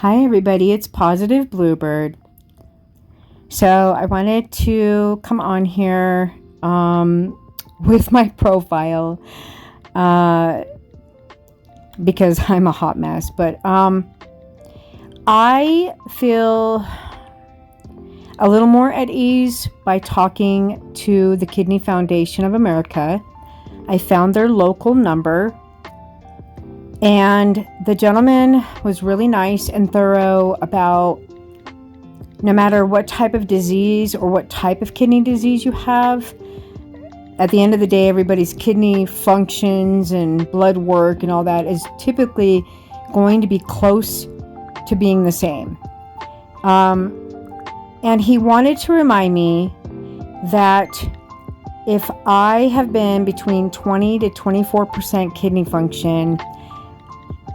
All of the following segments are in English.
Hi everybody, it's Positive Bluebird. So I wanted to come on here with my profile because I'm a hot mess. But I feel a little more at ease by talking to the Kidney Foundation of America. I found their local number. And the gentleman was really nice and thorough about no matter what type of disease or what type of kidney disease you have, at the end of the day, everybody's kidney functions and blood work and all that is typically going to be close to being the same. And he wanted to remind me that if I have been between 20 to 24% kidney function,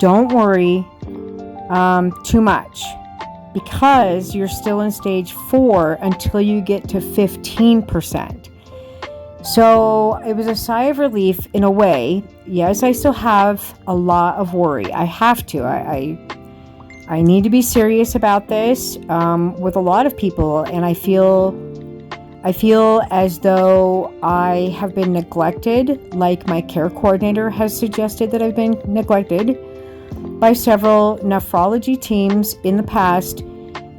don't worry too much because you're still in stage 4 until you get to 15%. So it was a sigh of relief in a way. Yes, I still have a lot of worry. I have to. I need to be serious about this with a lot of people, and I feel as though I have been neglected, like my care coordinator has suggested that I've been neglected by several nephrology teams in the past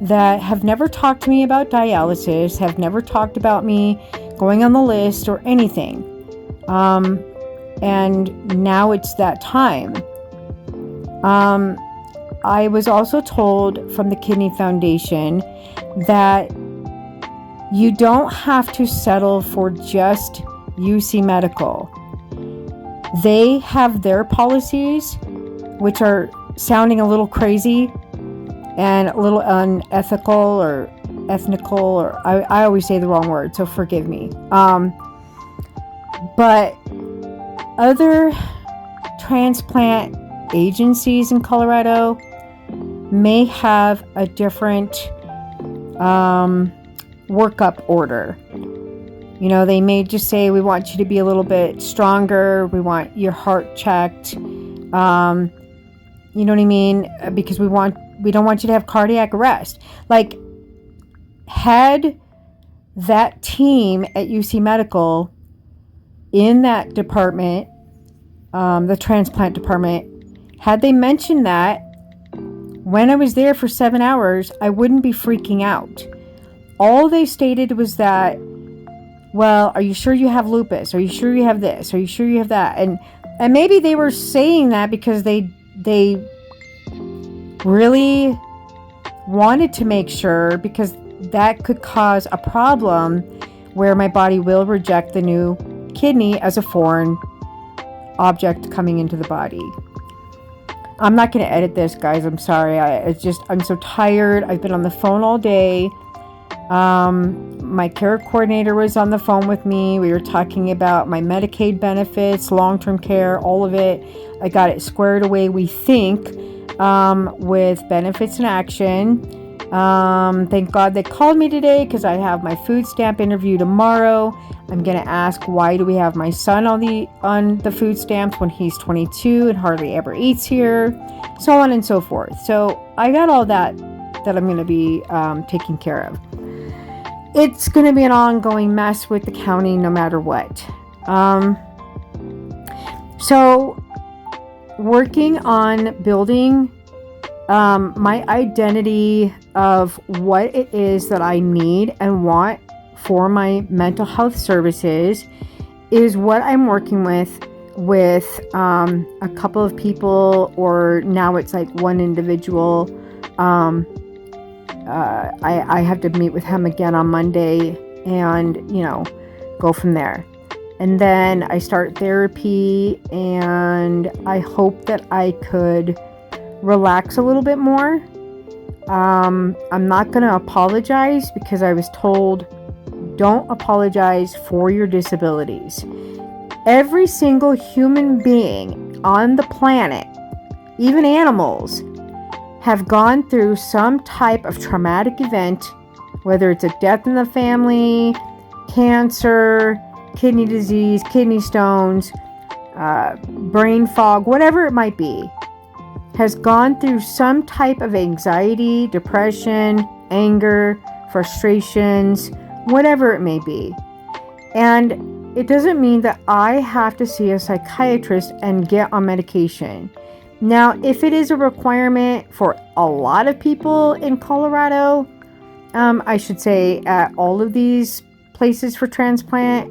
that have never talked to me about dialysis, have never talked about me going on the list or anything. And now it's that time. I was also told from the Kidney Foundation that you don't have to settle for just UC Medical. They have their policies, which are sounding a little crazy and a little unethical or ethnical, or I always say the wrong word, so forgive me. But other transplant agencies in Colorado may have a different workup order. You know, they may just say, we want you to be a little bit stronger. We want your heart checked. You know what I mean? Because we don't want you to have cardiac arrest. Like, had that team at UC Medical in that department, the transplant department, had they mentioned that when I was there for 7 hours, I wouldn't be freaking out. All they stated was that, well, are you sure you have lupus? Are you sure you have this? Are you sure you have that? And maybe they were saying that because they really wanted to make sure, because that could cause a problem where my body will reject the new kidney as a foreign object coming into the body. I'm not going to edit this, guys. I'm sorry. I'm so tired. I've been on the phone all day. My care coordinator was on the phone with me. We were talking about my Medicaid benefits, long-term care, all of it. I got it squared away, we think, with Benefits in Action. Thank God they called me today because I have my food stamp interview tomorrow. I'm going to ask, why do we have my son on the food stamps when he's 22 and hardly ever eats here, so on and so forth. So I got all that I'm going to be taking care of. It's going to be an ongoing mess with the county no matter what. So working on building my identity of what it is that I need and want for my mental health services is what I'm working with a couple of people, or now it's like one individual. I have to meet with him again on Monday and, go from there. And then I start therapy, and I hope that I could relax a little bit more. I'm not going to apologize because I was told, don't apologize for your disabilities. Every single human being on the planet, even animals, have gone through some type of traumatic event, whether it's a death in the family, cancer, kidney disease, kidney stones, brain fog, whatever it might be. has gone through some type of anxiety, depression, anger, frustrations, whatever it may be. And it doesn't mean that I have to see a psychiatrist and get on medication. Now, if it is a requirement for a lot of people in Colorado, I should say at all of these places for transplant,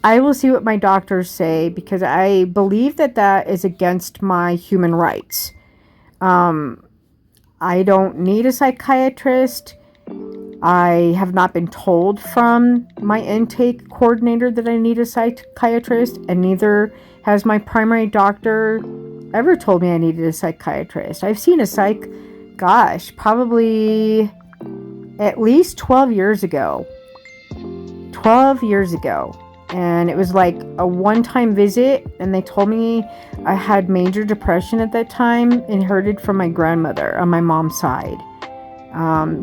I will see what my doctors say, because I believe that that is against my human rights. I don't need a psychiatrist. I have not been told from my intake coordinator that I need a psychiatrist, and neither has my primary doctor ever told me I needed a psychiatrist. I've seen a psych, probably at least 12 years ago. 12 years ago. And it was like a one-time visit, and they told me I had major depression at that time, inherited from my grandmother on my mom's side.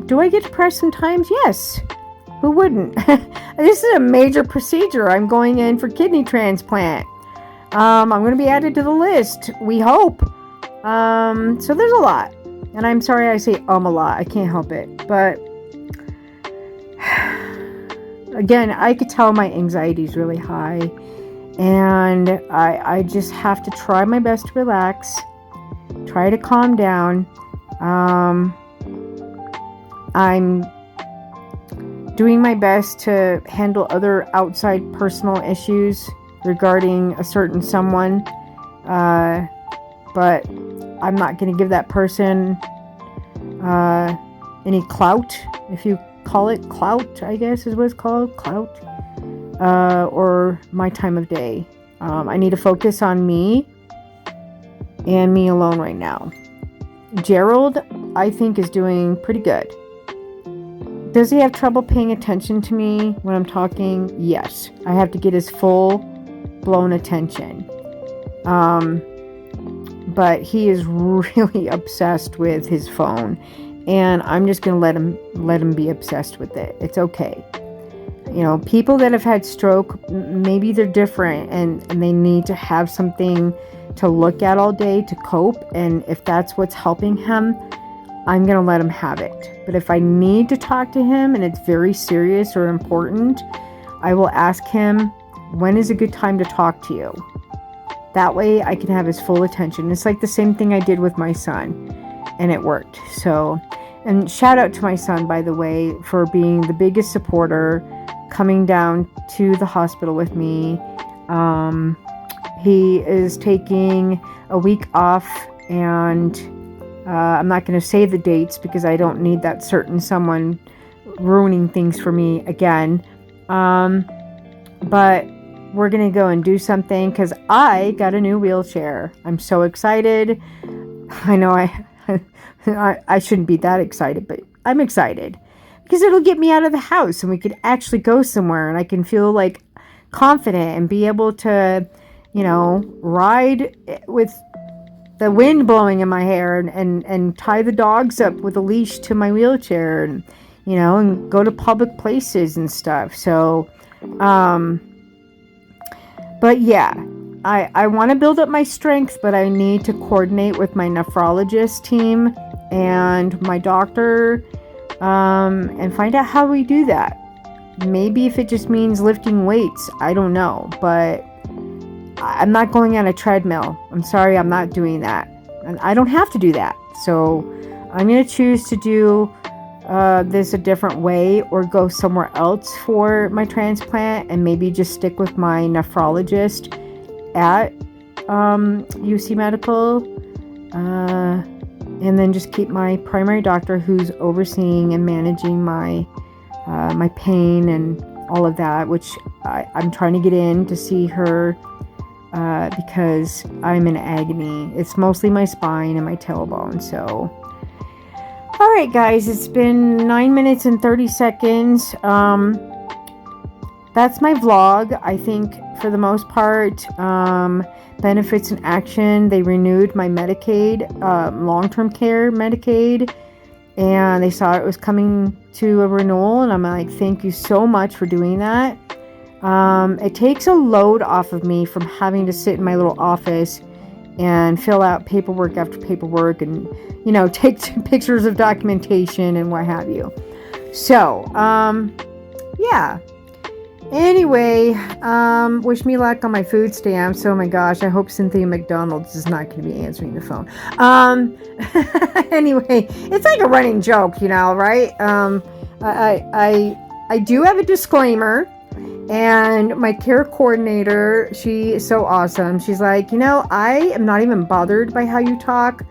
Do I get depressed sometimes? Yes. Who wouldn't? This is a major procedure. I'm going in for kidney transplant. I'm going to be added to the list. We hope. So there's a lot. And I'm sorry I say a lot. I can't help it. But again, I could tell my anxiety is really high. And I just have to try my best to relax. Try to calm down. I'm doing my best to handle other outside personal issues regarding a certain someone. But I'm not going to give that person any clout, if you call it clout, I guess is what it's called, clout, or my time of day. I need to focus on me and me alone right now. Gerald, I think, is doing pretty good. Does he have trouble paying attention to me when I'm talking? Yes. I have to get his full-blown attention. But he is really obsessed with his phone. And I'm just going to let him be obsessed with it. It's okay. You know, people that have had stroke, maybe they're different and they need to have something to look at all day to cope. And if that's what's helping him, I'm going to let him have it. But if I need to talk to him and it's very serious or important, I will ask him, when is a good time to talk to you? That way I can have his full attention. It's like the same thing I did with my son, and it worked. So, and shout out to my son, by the way, for being the biggest supporter, coming down to the hospital with me. He is taking a week off, and I'm not going to say the dates because I don't need that certain someone ruining things for me again. But we're going to go and do something because I got a new wheelchair. I'm so excited. I know I shouldn't be that excited, but I'm excited because it'll get me out of the house and we could actually go somewhere and I can feel like confident and be able to, you know, ride with the wind blowing in my hair and tie the dogs up with a leash to my wheelchair and, you know, and go to public places and stuff. So, but yeah, I want to build up my strength, but I need to coordinate with my nephrologist team and my doctor, and find out how we do that. Maybe if it just means lifting weights, I don't know, but I'm not going on a treadmill. I'm sorry, I'm not doing that. And I don't have to do that. So I'm going to choose to do this a different way or go somewhere else for my transplant and maybe just stick with my nephrologist at UC Medical, and then just keep my primary doctor who's overseeing and managing my my pain and all of that, which I'm trying to get in to see her because I'm in agony. It's mostly my spine and my tailbone. So alright guys, it's been 9 minutes and 30 seconds. That's my vlog. I think for the most part, Benefits in Action, they renewed my Medicaid, long-term care Medicaid, and they saw it was coming to a renewal, and I'm like, thank you so much for doing that. It takes a load off of me from having to sit in my little office and fill out paperwork after paperwork and, take pictures of documentation and what have you. So, yeah. Anyway, wish me luck on my food stamps. Oh my gosh, I hope Cynthia McDonald's is not going to be answering the phone. Anyway, it's like a running joke, right? I do have a disclaimer, and my care coordinator, she is so awesome. She's like, I am not even bothered by how you talk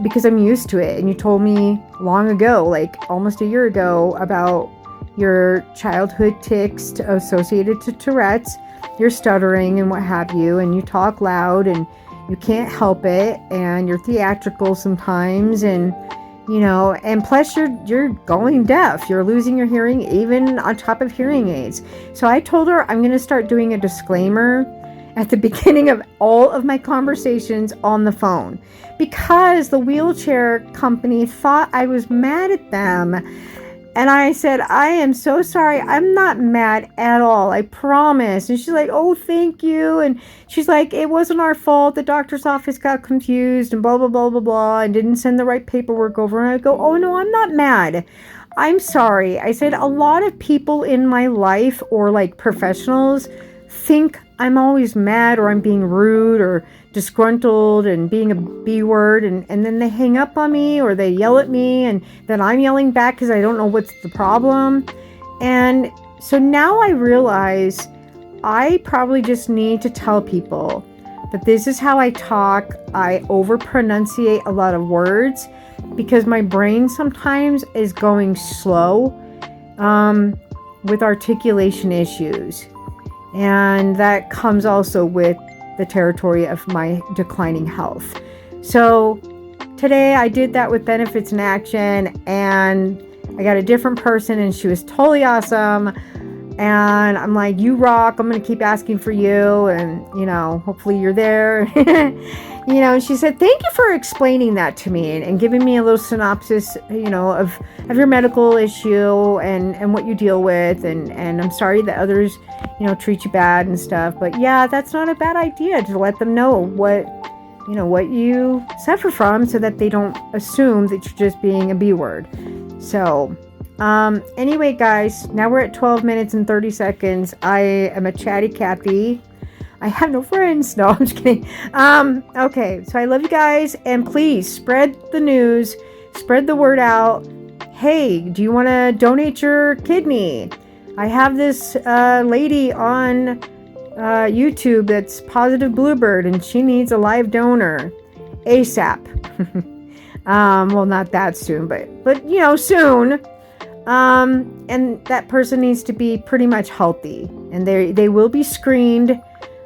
because I'm used to it. And you told me long ago, like almost a year ago, about your childhood tics associated to Tourette's, your stuttering and what have you, and you talk loud and you can't help it, and you're theatrical sometimes, and and plus you're going deaf. You're losing your hearing even on top of hearing aids. So I told her I'm going to start doing a disclaimer at the beginning of all of my conversations on the phone, because the wheelchair company thought I was mad at them. And I said, I am so sorry. I'm not mad at all. I promise. And she's like, oh, thank you. And she's like, it wasn't our fault. The doctor's office got confused and blah, blah, blah, blah, blah, and didn't send the right paperwork over. And I go, oh, no, I'm not mad. I'm sorry. I said, a lot of people in my life, or like professionals, think I'm always mad, or I'm being rude or disgruntled and being a B word, and then they hang up on me, or they yell at me, and then I'm yelling back because I don't know what's the problem. And so now I realize I probably just need to tell people that this is how I talk. I overpronunciate a lot of words because my brain sometimes is going slow with articulation issues. And that comes also with the territory of my declining health. So today I did that with Benefits in Action, and I got a different person, and she was totally awesome. And I'm like, you rock. I'm going to keep asking for you. And, hopefully you're there. And she said, thank you for explaining that to me and giving me a little synopsis, of your medical issue and what you deal with. And I'm sorry that others, treat you bad and stuff. But yeah, that's not a bad idea to let them know what you suffer from, so that they don't assume that you're just being a B word. So, anyway, guys, now we're at 12 minutes and 30 seconds. I am a chatty Cathy. I have no friends. No, I'm just kidding. Okay, so I love you guys, and please spread the news, spread the word out. Hey, do you want to donate your kidney? I have this lady on YouTube that's Positive Bluebird, and she needs a live donor ASAP. Well, not that soon, but soon. And that person needs to be pretty much healthy, and they will be screened.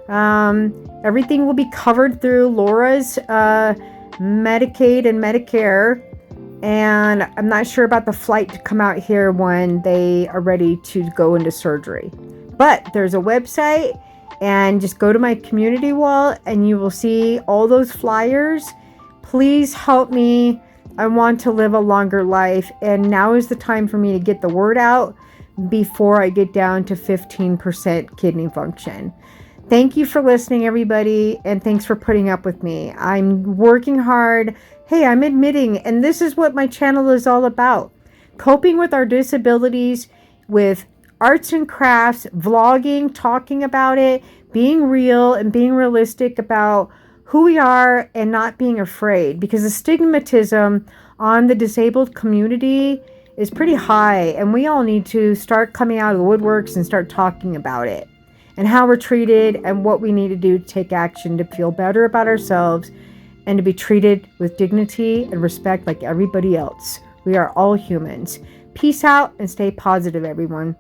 Everything will be covered through Laura's Medicaid and Medicare, and I'm not sure about the flight to come out here when they are ready to go into surgery. But there's a website, and just go to my community wall and you will see all those flyers. Please help me. I want to live a longer life, and now is the time for me to get the word out before I get down to 15% kidney function. Thank you for listening, everybody, and thanks for putting up with me. I'm working hard. Hey, I'm admitting, and this is what my channel is all about. Coping with our disabilities with arts and crafts, vlogging, talking about it, being real and being realistic about who we are, and not being afraid, because the stigmatism on the disabled community is pretty high, and we all need to start coming out of the woodworks and start talking about it, and how we're treated, and what we need to do to take action to feel better about ourselves, and to be treated with dignity and respect like everybody else. We are all humans. Peace out and stay positive, everyone.